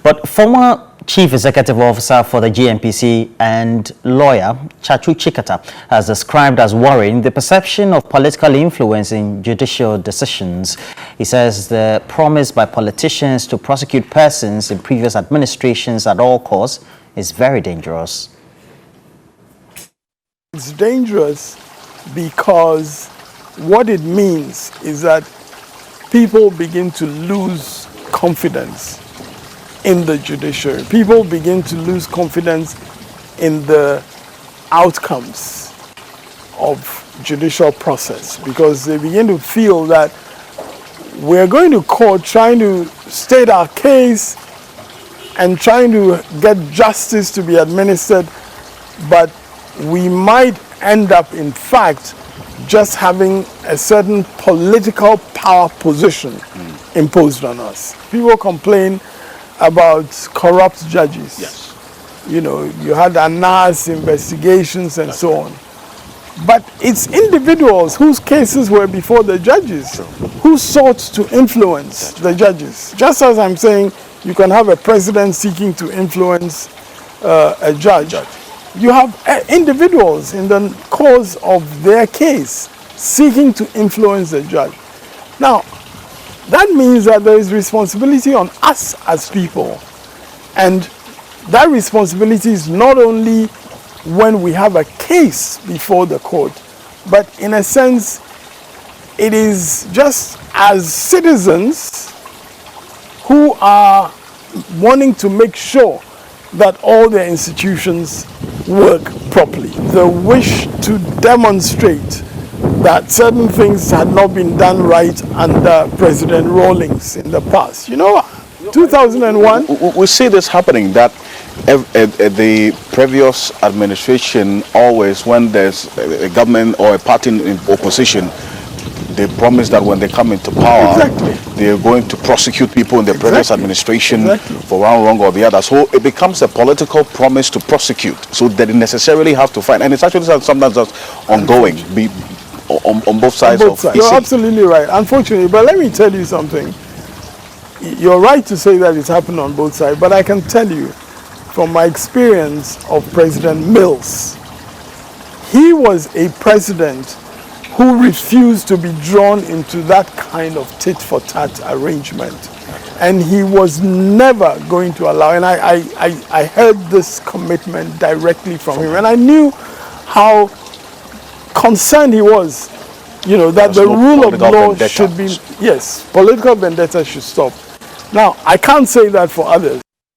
But former Chief Executive Officer for the GNPC and lawyer Tsatsu Tsikata has described as worrying the perception of political influence in judicial decisions. He says the promise by politicians to prosecute persons in previous administrations at all costs is very dangerous. It's dangerous because what it means is that people begin to lose confidence in the judiciary. People begin to lose confidence in the outcomes of judicial process because they begin to feel that we're going to court trying to state our case and trying to get justice to be administered, but we might end up, in fact, just having a certain political power position imposed on us. People complain about corrupt judges. Yes. You know, you had ANAS investigations and so on. But it's individuals whose cases were before the judges who sought to influence the judges. Just as I'm saying, you can have a president seeking to influence a judge. You have individuals in the cause of their case seeking to influence the judge. Now, that means that there is responsibility on us as people. And that responsibility is not only when we have a case before the court, but in a sense, it is just as citizens who are wanting to make sure that all their institutions work properly. The wish to demonstrate that certain things had not been done right under President Rawlings in the past. You know, 2001... We see this happening, that the previous administration always, when there's a government or a party in opposition, they promise that when they come into power, they're going to prosecute people in the previous administration for one wrong or the other. So it becomes a political promise to prosecute, so that they necessarily have to fight. And it's actually sometimes just ongoing, on both sides. You're absolutely right, unfortunately. But let me tell you something. You're right to say that it's happened on both sides, but I can tell you from my experience of President Mills, he was a president who refused to be drawn into that kind of tit-for-tat arrangement. And he was never going to allow, and I heard this commitment directly from him, and I knew how concerned he was, you know, that the rule of law should be, yes, political vendetta should stop. Now, I can't say that for others.